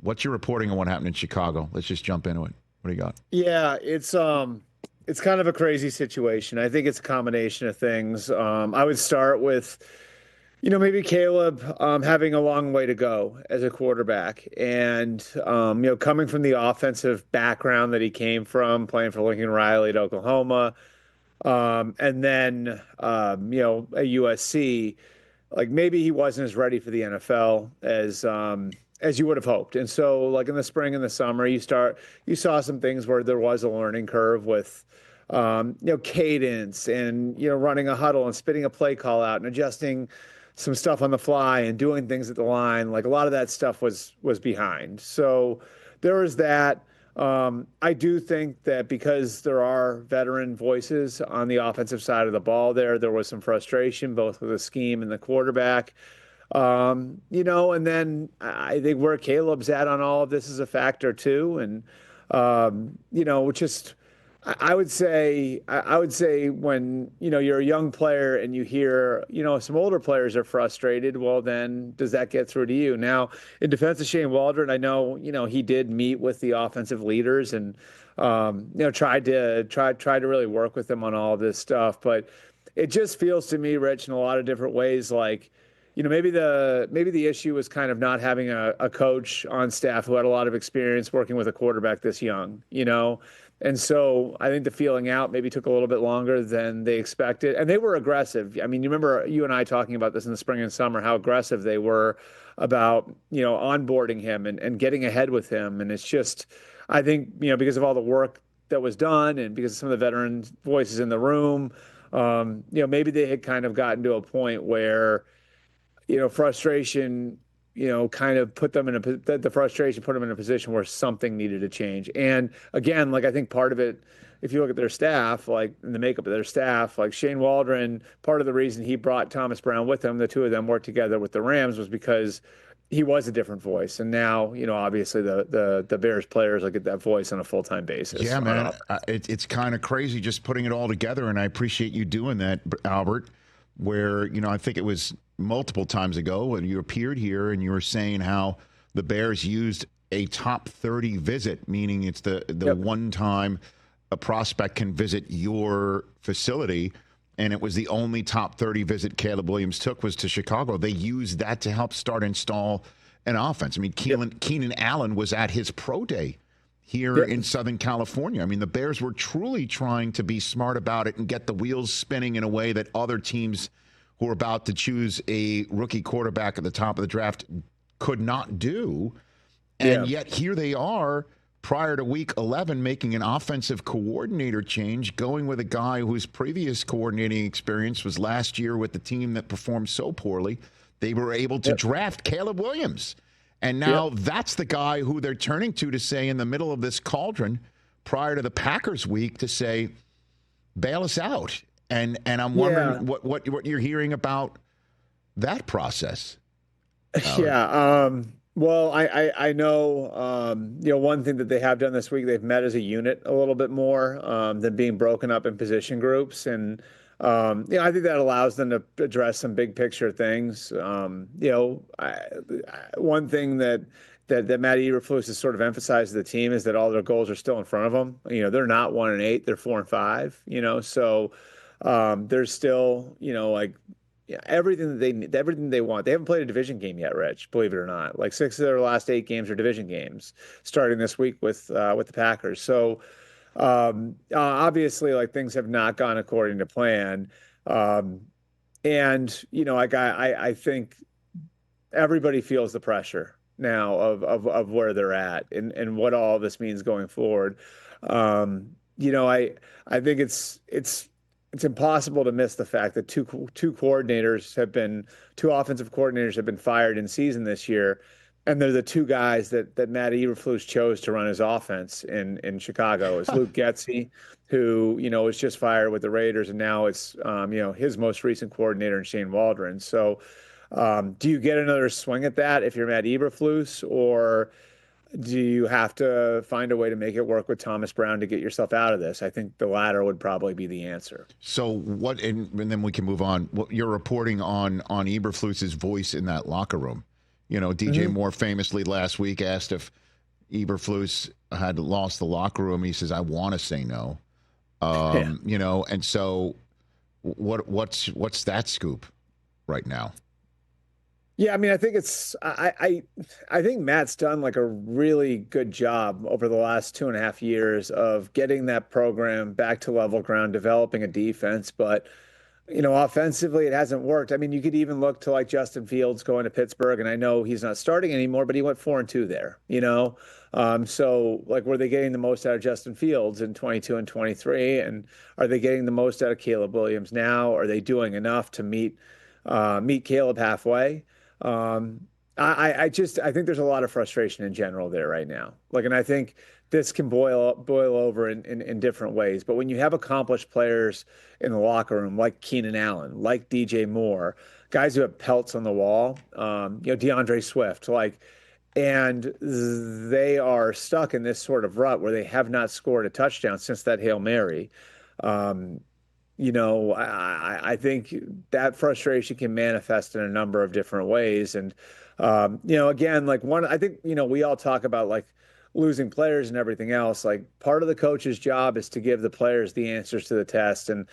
What's your reporting on what happened in Chicago? Let's just jump into it. What do you got? Yeah, it's kind of a crazy situation. I think it's a combination of things. I would start with, maybe Caleb having a long way to go as a quarterback, and coming from the offensive background that he came from, playing for Lincoln Riley at Oklahoma, and then at USC, like maybe he wasn't as ready for the NFL as you would have hoped. And so like in the spring and the summer, you saw some things where there was a learning curve with cadence and running a huddle and spitting a play call out and adjusting some stuff on the fly and doing things at the line. Like a lot of that stuff was behind. So there was that. I do think that because there are veteran voices on the offensive side of the ball there was some frustration both with the scheme and the quarterback. And then I think where Caleb's at on all of this is a factor too. And just I would say when you're a young player and you hear some older players are frustrated, well then does that get through to you? Now in defense of Shane Waldron, I know he did meet with the offensive leaders and tried to really work with them on all of this stuff, but it just feels to me, Rich, in a lot of different ways like maybe the issue was kind of not having a coach on staff who had a lot of experience working with a quarterback this young. And so I think the feeling out maybe took a little bit longer than they expected. And they were aggressive. I mean, you remember you and I talking about this in the spring and summer, how aggressive they were about, onboarding him and getting ahead with him. And it's just, I think, because of all the work that was done and because of some of the veteran voices in the room, maybe they had kind of gotten to a point where, frustration kind of put them in the frustration put them in a position where something needed to change. And again, like I think part of it, if you look at their staff, like in the makeup of their staff, like Shane Waldron, part of the reason he brought Thomas Brown with him, the two of them worked together with the Rams, was because he was a different voice. And now, obviously the Bears players will get that voice on a full-time basis. Yeah, man, it's kind of crazy just putting it all together, and I appreciate you doing that, Albert, where, I think it was multiple times ago when you appeared here and you were saying how the Bears used a top 30 visit, meaning it's the Yep. one time a prospect can visit your facility, and it was the only top 30 visit Caleb Williams took was to Chicago. They used that to help install an offense. I mean, Keenan Allen was at his pro day here in Southern California. I mean, the Bears were truly trying to be smart about it and get the wheels spinning in a way that other teams who are about to choose a rookie quarterback at the top of the draft could not do. And yet here they are prior to week 11 making an offensive coordinator change, going with a guy whose previous coordinating experience was last year with the team that performed so poorly. They were able to draft Caleb Williams. And now that's the guy who they're turning to say in the middle of this cauldron prior to the Packers week to say, bail us out. And I'm wondering what you're hearing about that process. Well, I know, one thing that they have done this week, they've met as a unit a little bit more than being broken up in position groups. And, I think that allows them to address some big picture things. One thing that Matt Eberflus has sort of emphasized to the team is that all their goals are still in front of them. They're not 1-8, they're 4-5, so there's still, everything they want. They haven't played a division game yet, Rich, believe it or not. Like 6 of their last 8 games are division games, starting this week with the Packers. So obviously, like things have not gone according to plan. I think everybody feels the pressure now of where they're at and what all this means going forward. I think it's impossible to miss the fact that two offensive coordinators have been fired in season this year, and they're the two guys that Matt Eberflus chose to run his offense in Chicago. It's Luke Getsy, who was just fired with the Raiders, and now it's his most recent coordinator, Shane Waldron. So, do you get another swing at that if you're Matt Eberflus, or do you have to find a way to make it work with Thomas Brown to get yourself out of this? I think the latter would probably be the answer. So what, and then we can move on. What you're reporting on Eberflus's voice in that locker room. DJ Moore famously last week asked if Eberflus had lost the locker room. He says, "I want to say no." And so what's that scoop right now? Yeah, I mean, I think I think Matt's done like a really good job over the last 2.5 years of getting that program back to level ground, developing a defense, but offensively, it hasn't worked. I mean, you could even look to like Justin Fields going to Pittsburgh, and I know he's not starting anymore, but he went 4-2 there, So, like, were they getting the most out of Justin Fields in 22 and 23? And are they getting the most out of Caleb Williams now? Are they doing enough to meet Caleb halfway? I think there's a lot of frustration in general there right now. Like, and I think this can boil over in different ways. But when you have accomplished players in the locker room, like Keenan Allen, like DJ Moore, guys who have pelts on the wall, DeAndre Swift, and they are stuck in this sort of rut where they have not scored a touchdown since that Hail Mary. I think that frustration can manifest in a number of different ways. And, again, I think, we all talk about like losing players and everything else. Like, part of the coach's job is to give the players the answers to the test. And,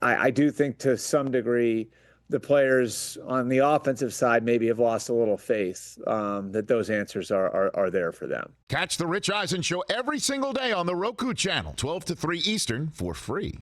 I do think to some degree, the players on the offensive side maybe have lost a little faith that those answers are there for them. Catch the Rich Eisen Show every single day on the Roku Channel, 12 to 3 Eastern, for free.